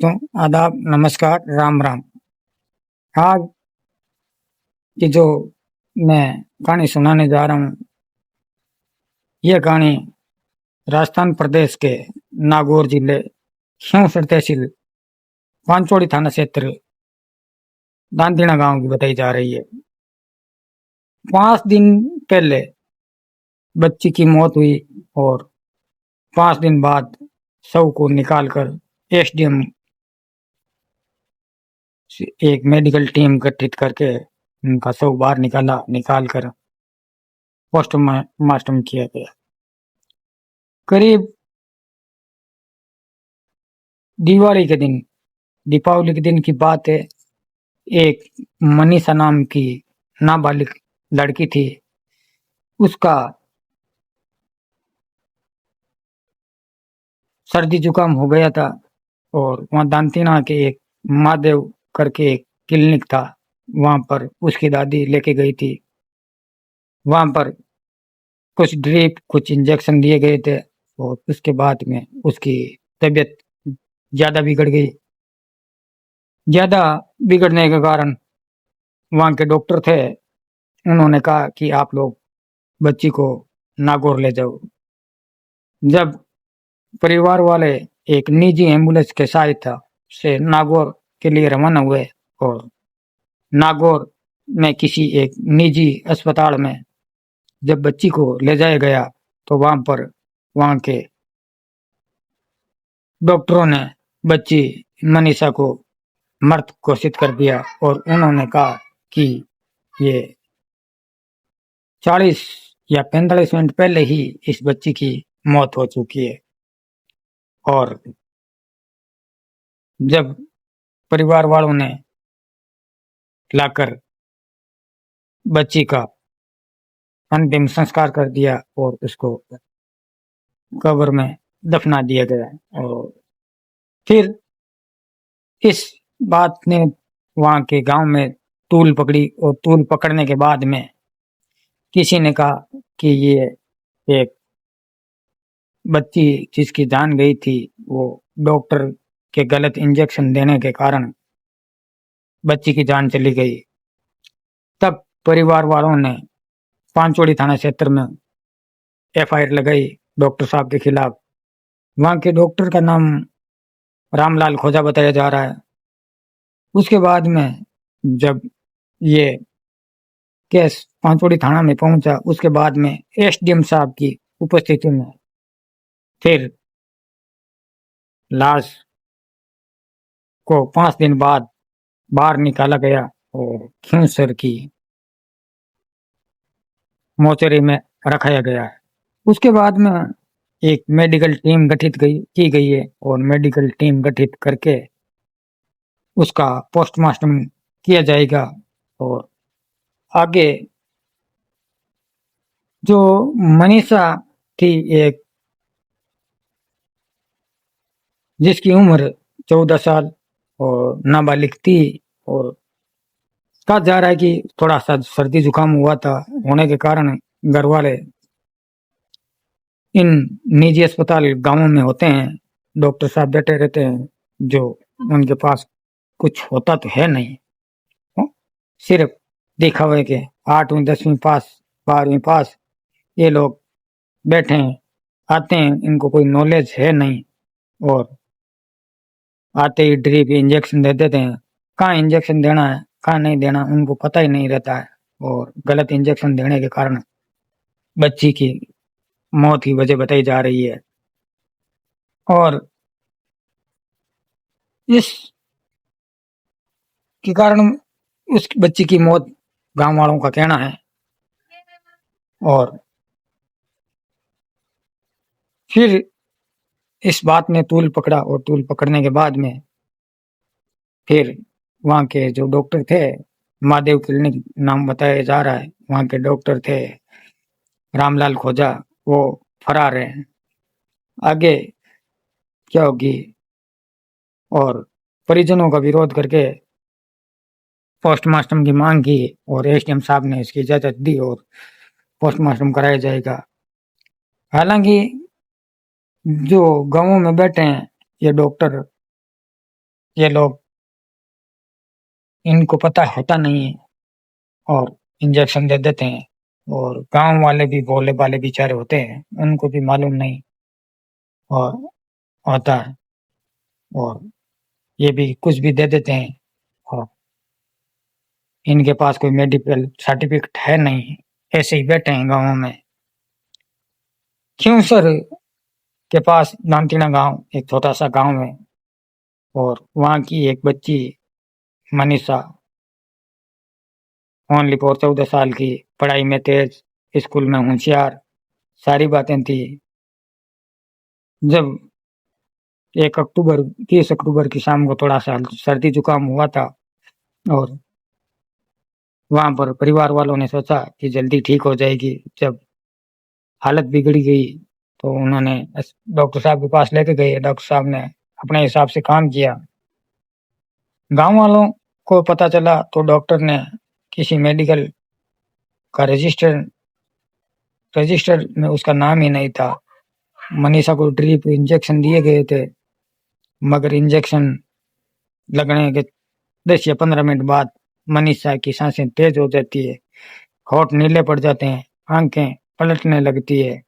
तो आदाब, नमस्कार, राम राम। आज की जो मैं कहानी सुनाने जा रहा हूँ, यह कहानी राजस्थान प्रदेश के नागौर जिले खिंवसर तहसील पांचोड़ी थाना क्षेत्र दांतीना गांव की बताई जा रही है। 5 दिन पहले बच्ची की मौत हुई और 5 दिन बाद शव को निकालकर एसडीएम एक मेडिकल टीम गठित करके उनका शव बाहर निकालकर पोस्टमार्टम किया गया। करीब दिवाली के दिन दीपावली के दिन की बात है। एक मनीषा नाम की नाबालिग लड़की थी। उसका सर्दी जुकाम हो गया था और वहाँ दांतीना के एक महादेव करके एक क्लिनिक था, वहां पर उसकी दादी लेके गई थी। वहां पर कुछ ड्रिप कुछ इंजेक्शन दिए गए थे और उसके बाद में उसकी तबीयत ज्यादा बिगड़ गई। ज्यादा बिगड़ने के कारण वहां के डॉक्टर थे, उन्होंने कहा कि आप लोग बच्ची को नागौर ले जाओ। जब परिवार वाले एक निजी एम्बुलेंस के सहायता से नागौर के लिए रवाना हुए और नागौर में किसी एक निजी अस्पताल में जब बच्ची को ले जाया गया तो वहां के डॉक्टरों ने बच्ची मनीषा को मृत घोषित कर दिया और उन्होंने कहा कि ये 40 या 45 मिनट पहले ही इस बच्ची की मौत हो चुकी है। और जब परिवार वालों ने लाकर बच्ची का अंतिम संस्कार कर दिया और उसको कब्र में दफना दिया गया। और फिर इस बात ने वहां के गांव में तूल पकड़ी और तूल पकड़ने के बाद में किसी ने कहा कि ये एक बच्ची जिसकी जान गई थी, वो डॉक्टर के गलत इंजेक्शन देने के कारण बच्ची की जान चली गई। तब परिवार वालों ने पांचोड़ी थाना क्षेत्र में एफआईआर लगाई डॉक्टर साहब के खिलाफ। वहां के डॉक्टर का नाम रामलाल खोजा बताया जा रहा है। उसके बाद में जब ये केस पांचोड़ी थाना में पहुंचा, उसके बाद में एसडीएम साहब की उपस्थिति में फिर लाश को 5 दिन बाद बाहर निकाला गया और खिंवसर की मोर्चरी में रखाया गया है। उसके बाद में एक मेडिकल टीम की गई है और मेडिकल टीम गठित करके उसका पोस्टमार्टम किया जाएगा। और आगे जो मनीषा थी, एक जिसकी उम्र 14 साल और नाबालिग थी, और कहा जा रहा है कि थोड़ा सा सर्दी जुकाम हुआ था, होने के कारण घर वाले इन निजी अस्पताल गांवों में होते हैं, डॉक्टर साहब बैठे रहते हैं, जो उनके पास कुछ होता तो है नहीं, सिर्फ दिखावे के 8वीं 10वीं पास 12वीं पास ये लोग बैठे हैं, आते हैं, इनको कोई नॉलेज है नहीं और आते ही ड्रिप इंजेक्शन दे देते हैं। कहाँ इंजेक्शन देना है कहाँ नहीं देना उनको पता ही नहीं रहता है और गलत इंजेक्शन देने के कारण बच्ची की मौत की वजह बताई जा रही है। और इस के कारण उस बच्ची की मौत गांव वालों का कहना है। और फिर इस बात ने तूल पकड़ा और तूल पकड़ने के बाद में फिर वहां के जो डॉक्टर थे, महादेव क्लिनिक नाम बताया जा रहा है, वहां के डॉक्टर थे रामलाल खोजा, वो फरार है। आगे क्या होगी? और परिजनों का विरोध करके पोस्टमार्टम की मांग की और एसडीएम साहब ने इसकी इजाजत दी और पोस्टमार्टम कराया जाएगा। हालांकि जो गांवों में बैठे हैं ये डॉक्टर, ये लोग इनको पता होता नहीं है और इंजेक्शन दे देते हैं और गांव वाले भी भोले भाले बेचारे होते हैं, उनको भी मालूम नहीं और होता है और ये भी कुछ भी दे देते हैं और इनके पास कोई मेडिकल सर्टिफिकेट है नहीं, ऐसे ही बैठे हैं गाँव में। खिंवसर के पास नामतीना गांव एक छोटा सा गांव है और वहाँ की एक बच्ची मनीषा ओनली फॉर 14 साल की, पढ़ाई में तेज, स्कूल में होशियार, सारी बातें थी। जब 1 अक्टूबर 30 अक्टूबर की शाम को थोड़ा सा सर्दी जुकाम हुआ था और वहां पर परिवार वालों ने सोचा कि जल्दी ठीक हो जाएगी। जब हालत बिगड़ गई तो उन्होंने डॉक्टर साहब के पास लेके गए। डॉक्टर साहब ने अपने हिसाब से काम किया। गांव वालों को पता चला तो डॉक्टर ने किसी मेडिकल का रजिस्टर में उसका नाम ही नहीं था। मनीषा को ड्रिप इंजेक्शन दिए गए थे, मगर इंजेक्शन लगने के 10 या 15 मिनट बाद मनीषा की सांसें तेज हो जाती है, होठ नीले पड़ जाते हैं, आंखें पलटने लगती है,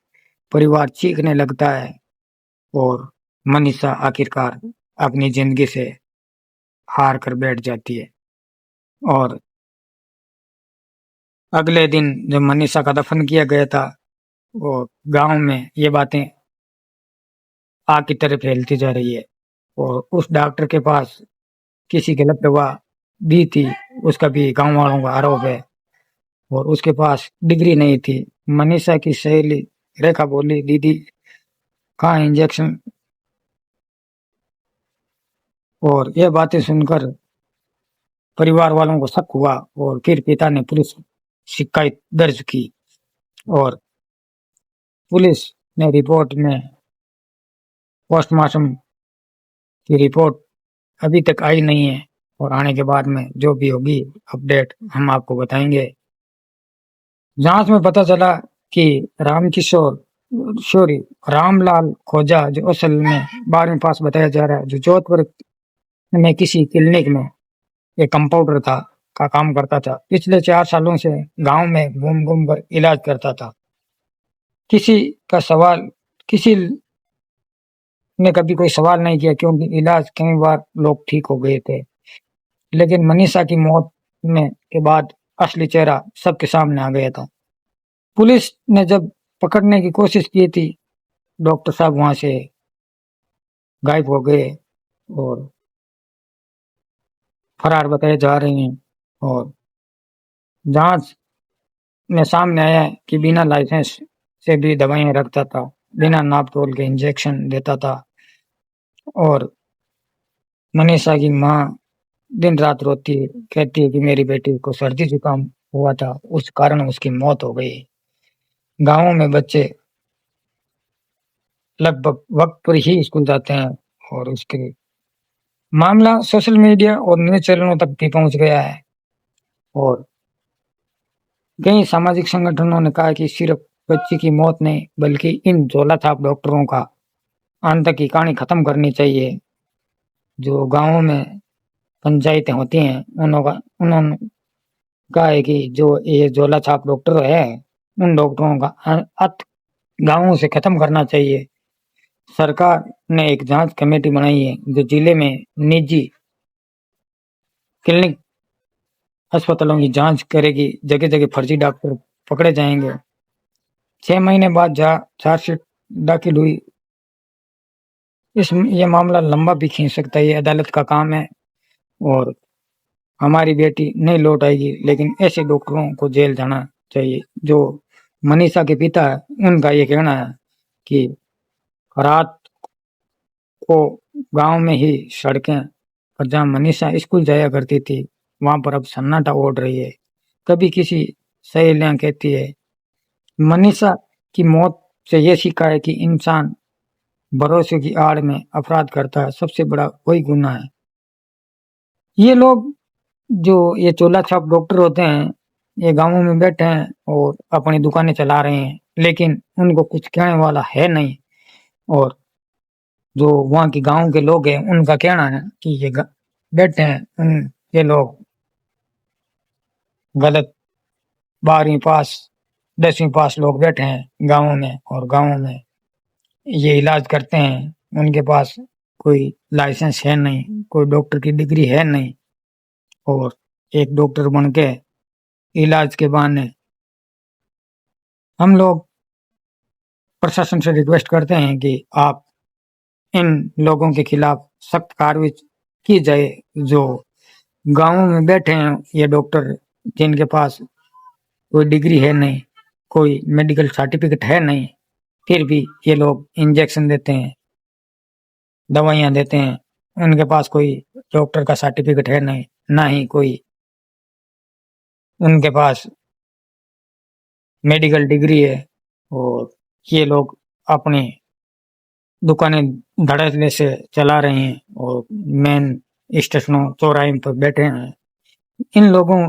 परिवार चीखने लगता है और मनीषा आखिरकार अपनी जिंदगी से हार कर बैठ जाती है। और अगले दिन जब मनीषा का दफन किया गया था, वो गांव में ये बातें आग की तरह फैलती जा रही है और उस डॉक्टर के पास किसी गलत दवा दी थी, उसका भी गांव वालों का आरोप है और उसके पास डिग्री नहीं थी। मनीषा की सहेली रेखा बोली, दीदी कहाँ इंजेक्शन, और ये बातें सुनकर परिवार वालों को शक हुआ और फिर पिता ने पुलिस शिकायत दर्ज की और पुलिस ने रिपोर्ट में पोस्टमार्टम की रिपोर्ट अभी तक आई नहीं है और आने के बाद में जो भी होगी अपडेट हम आपको बताएंगे। जांच में पता चला कि सॉरी रामलाल खोजा, जो असल में 12वीं पास बताया जा रहा है, जो जोधपुर में किसी क्लिनिक में एक कंपाउंडर था का काम करता था। पिछले 4 सालों से गांव में घूम घूम कर इलाज करता था। किसी ने कभी कोई सवाल नहीं किया क्योंकि इलाज कई बार लोग ठीक हो गए थे। लेकिन मनीषा की मौत में के बाद असली चेहरा सबके सामने आ गया था। पुलिस ने जब पकड़ने की कोशिश की थी, डॉक्टर साहब वहां से गायब हो गए और फरार बताए जा रहे हैं और जांच में सामने आया है कि बिना लाइसेंस से भी दवाइयां रखता था, बिना नाप तोल के इंजेक्शन देता था और मनीषा की माँ दिन रात रोती है, कहती है कि मेरी बेटी को सर्दी जुकाम हुआ था, उस कारण उसकी मौत हो गई। गांवों में बच्चे लगभग वक्त पर ही स्कूल जाते हैं और उसके मामला सोशल मीडिया और न्यूज चैनलों तक भी पहुंच गया है और कई सामाजिक संगठनों ने कहा कि सिर्फ बच्ची की मौत नहीं बल्कि इन झोला छाप डॉक्टरों का अंत की कहानी खत्म करनी चाहिए। जो गांवों में पंचायतें होती हैं उन्होंने कहा है कि जो ये झोला छाप डॉक्टर है, उन डॉक्टरों का अंत गांवों से खत्म करना चाहिए। सरकार ने एक जांच कमेटी बनाई है जो जिले में निजी क्लिनिक अस्पतालों की जांच करेगी। जगह जगह फर्जी डॉक्टर पकड़े जाएंगे। 6 महीने बाद चार्जशीट दाखिल हुई। ये मामला लंबा भी खींच सकता है, ये अदालत का काम है और हमारी बेटी नहीं लौट आएगी, लेकिन ऐसे डॉक्टरों को जेल जाना चाहिए। जो मनीषा के पिता है, उनका ये कहना है कि रात को गांव में ही सड़कें पर जहाँ मनीषा स्कूल जाया करती थी, वहां पर अब सन्नाटा ओढ़ रही है। कभी किसी सहेलियां कहती है, मनीषा की मौत से ये सीखा है कि इंसान भरोसे की आड़ में अपराध करता है, सबसे बड़ा वही गुनाह है। ये लोग जो ये चोला छाप डॉक्टर होते हैं, ये गांवों में बैठे हैं और अपनी दुकानें चला रहे हैं, लेकिन उनको कुछ कहने वाला है नहीं। और जो वहाँ के गांव के लोग हैं, उनका कहना है कि ये बैठे हैं ये लोग गलत 12वीं पास 10वीं पास लोग बैठे हैं गाँवों में, और गाँवों में ये इलाज करते हैं। उनके पास कोई लाइसेंस है नहीं, कोई डॉक्टर की डिग्री है नहीं, और एक डॉक्टर बन के इलाज के बहाने हम लोग प्रशासन से रिक्वेस्ट करते हैं कि आप इन लोगों के खिलाफ सख्त कार्रवाई की जाए, जो गाँवों में बैठे हैं ये डॉक्टर, जिनके पास कोई डिग्री है नहीं, कोई मेडिकल सर्टिफिकेट है नहीं, फिर भी ये लोग इंजेक्शन देते हैं, दवाइयाँ देते हैं। उनके पास कोई डॉक्टर का सर्टिफिकेट है नहीं, ना ही कोई उनके पास मेडिकल डिग्री है, और ये लोग अपनी दुकानें धड़ल्ले से चला रहे हैं और मेन स्टेशनों चौराहे पर बैठे हैं। इन लोगों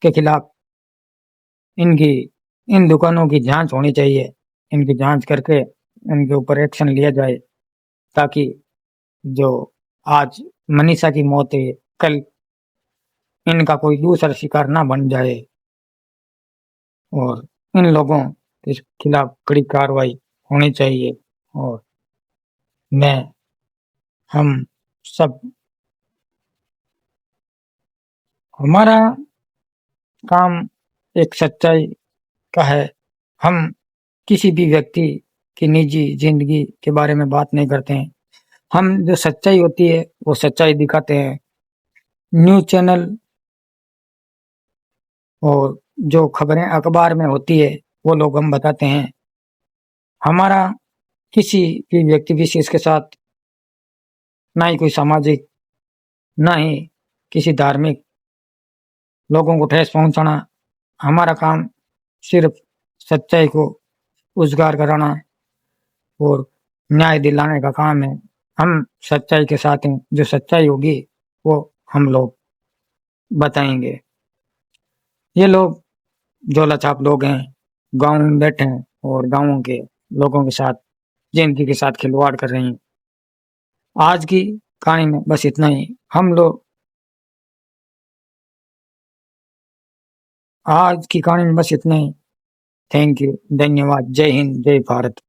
के खिलाफ इनकी इन दुकानों की जांच होनी चाहिए। इनकी जांच करके इनके ऊपर एक्शन लिया जाए, ताकि जो आज मनीषा की मौत है, कल इनका कोई दूसरा शिकार ना बन जाए, और इन लोगों के खिलाफ कड़ी कार्रवाई होनी चाहिए। और मैं हम सब हमारा काम एक सच्चाई का है। हम किसी भी व्यक्ति की निजी जिंदगी के बारे में बात नहीं करते हैं। हम जो सच्चाई होती है वो सच्चाई दिखाते हैं। न्यूज़ चैनल और जो खबरें अखबार में होती है वो लोग हम बताते हैं। हमारा किसी भी व्यक्ति विशेष के साथ ना ही कोई सामाजिक, ना ही किसी धार्मिक लोगों को ठेस पहुंचाना। हमारा काम सिर्फ सच्चाई को उजागर कराना और न्याय दिलाने का काम है। हम सच्चाई के साथ हैं, जो सच्चाई होगी वो हम लोग बताएंगे। ये लोग झोला छाप लोग हैं, गाँव में बैठे हैं और गाँवों के लोगों के साथ जिंदगी के साथ खिलवाड़ कर रहे हैं। आज की कहानी में बस इतना ही। हम लोग आज की कहानी में बस इतना ही। थैंक यू, धन्यवाद, जय हिंद, जय भारत।